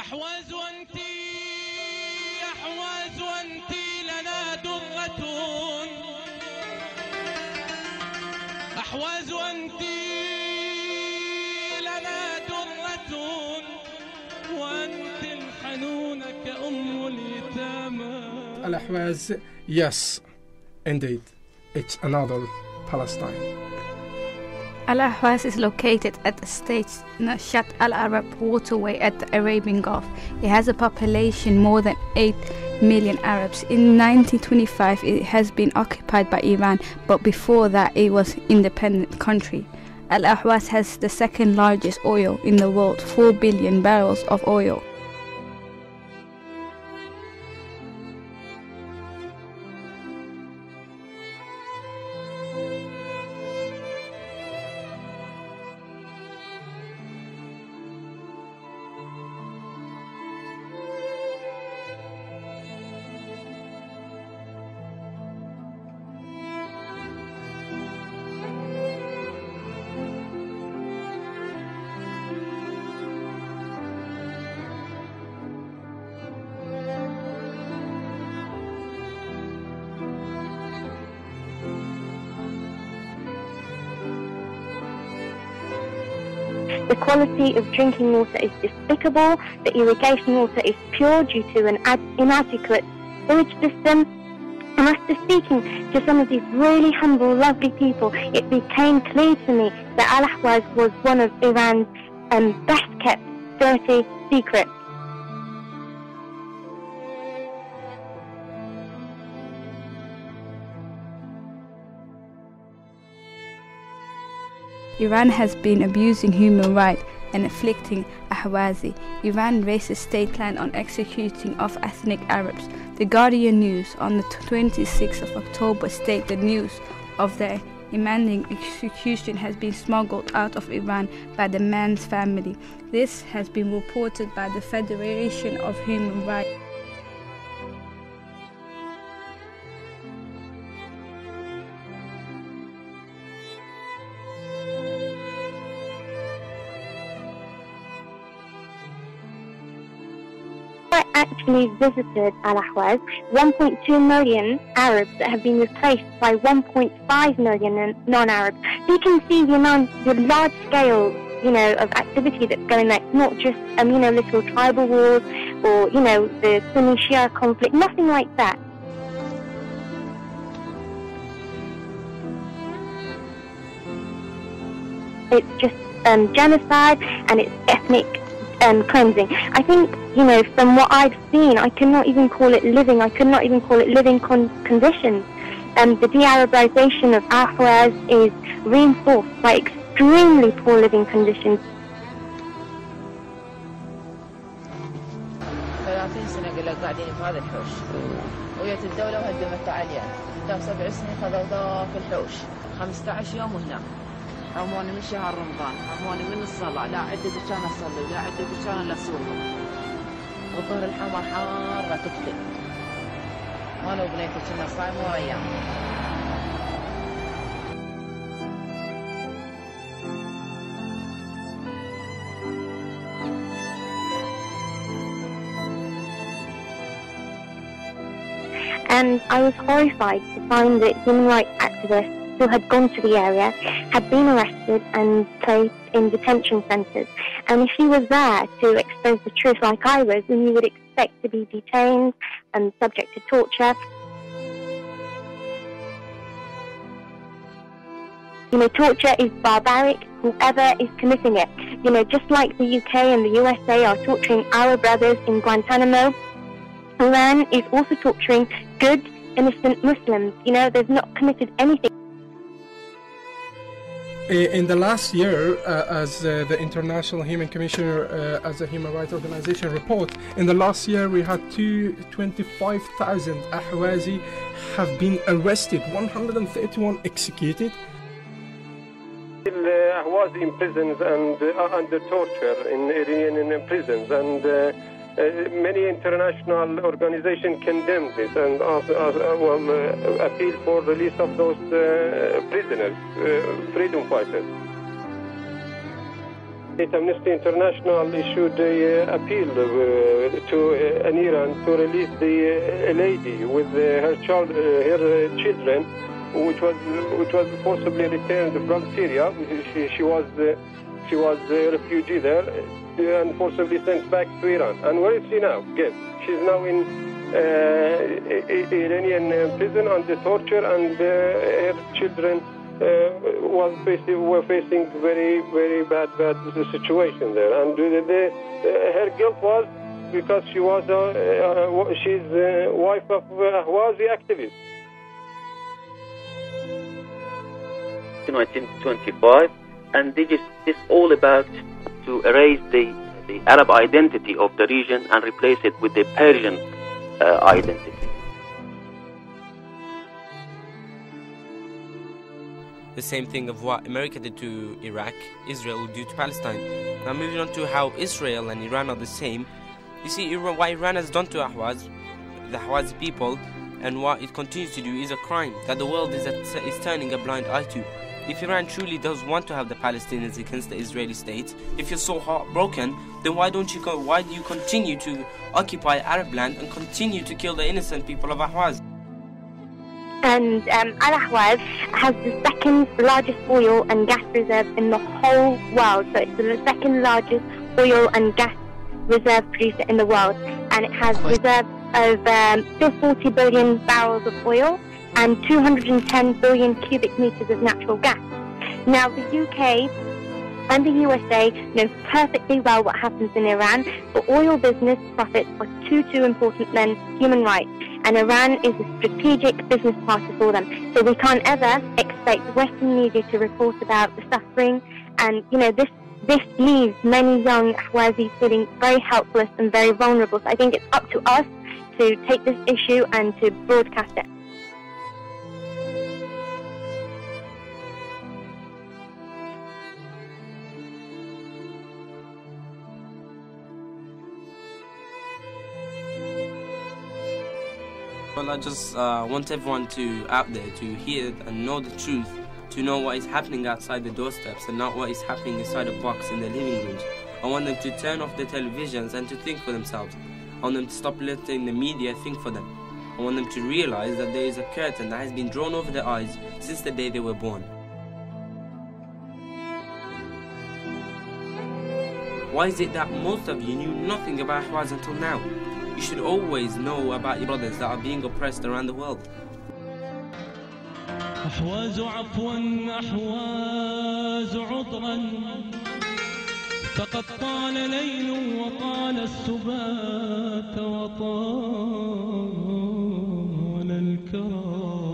أحواز أنت أحواز أنت لنا درة أحواز أنت لنا درة وأنت الحنون كأم اليتامى. Al-AHWAZ Yes, indeed, it's another Palestine. Al-AHWAZ is located at the state's Nashat al-Arab waterway at the Arabian Gulf. It has a population more than 8 million Arabs. In 1925 it has been occupied by Iran, but before that it was an independent country. Al-AHWAZ has the second largest oil in the world, 4 billion barrels of oil. The quality of drinking water is despicable, the irrigation water is pure due to an inadequate sewage system. And after speaking to some of these really humble, lovely people, it became clear to me that Al-AHWAZ was one of Iran's best kept dirty secrets. Iran has been abusing human rights and afflicting Ahwazi. Iran raised a state plan on executing of ethnic Arabs. The Guardian News on the 26th of October stated the news of the impending execution has been smuggled out of Iran by the man's family. This has been reported by the Federation of Human Rights. Actually visited Al-AHWAZ, 1.2 million Arabs that have been replaced by 1.5 million non-Arabs. So you can see the large scale, of activity that's going there. It's not just, little tribal wars or, the Sunni-Shia conflict, nothing like that. It's just genocide and it's ethnic cleansing. I think, from what I've seen, I cannot even call it living. I could not even call it living conditions. The de-Arabization of Ahwaz is reinforced by extremely poor living conditions. 30 سنة قاعدين في هذا الحوش وجت الدولة وهدمت علينا. 7 سنين خذوها في الحوش 15 يوم هنا. حرموني من شهر رمضان، حرموني من الصلاة، لا عدة كان أصلي ولا عدة كان أصوم. والظهر الحمر حارة تقتل. ما لو بنيتي كنا صايم وريان. And I was horrified to find that human rights activists who had gone to the area had been arrested and placed in detention centres. And if he was there to expose the truth like I was, then you would expect to be detained and subject to torture. Torture is barbaric, whoever is committing it. Just like the UK and the USA are torturing our brothers in Guantanamo, Iran is also torturing good, innocent Muslims. They've not committed anything. In the last year, as the International Human Commissioner, as a human rights organization report, in the last year we had 25,000 Ahwazi have been arrested, 131 executed. Ahwazi in prisons and under torture in Iranian prisons, and many international organizations condemn this and appeal for release of those prisoners, freedom fighters. Amnesty International issued an appeal to Iran to release the lady with her children, which was forcibly returned from Syria. She was a refugee there and forcibly sent back to Iran. And where is she now? Guess. She's now in Iranian prison under torture, and her children were facing very, very bad situation there. And her guilt was because she's wife of Ahwazi activist. In 1925, and this is all about to erase the Arab identity of the region and replace it with the Persian identity. The same thing of what America did to Iraq, Israel will do to Palestine. Now moving on to how Israel and Iran are the same. You see, what Iran has done to Ahwaz, the Ahwazi people, and what it continues to do is a crime that the world is turning a blind eye to. If Iran truly does want to have the Palestinians against the Israeli state, if you're so heartbroken, then why do you continue to occupy Arab land and continue to kill the innocent people of Ahwaz? And Al-AHWAZ has the second largest oil and gas reserve in the whole world. So it's the second largest oil and gas reserve producer in the world. And it has reserves of 40 billion barrels of oil and 210 billion cubic meters of natural gas. Now the UK and the USA know perfectly well what happens in Iran, but oil business profits are too important than human rights. And Iran is a strategic business partner for them. So we can't ever expect Western media to report about the suffering. And, this leaves many young Ahwazis feeling very helpless and very vulnerable. So I think it's up to us to take this issue and to broadcast it. Well, I just want everyone out there to hear and know the truth, to know what is happening outside the doorsteps and not what is happening inside a box in their living rooms. I want them to turn off their televisions and to think for themselves. I want them to stop letting the media think for them. I want them to realize that there is a curtain that has been drawn over their eyes since the day they were born. Why is it that most of you knew nothing about Ahwaz until now? You should always know about your brothers that are being oppressed around the world. أحواز عفوا أحواز عذرا فقد طال ليل وطال السبات وطال الكرام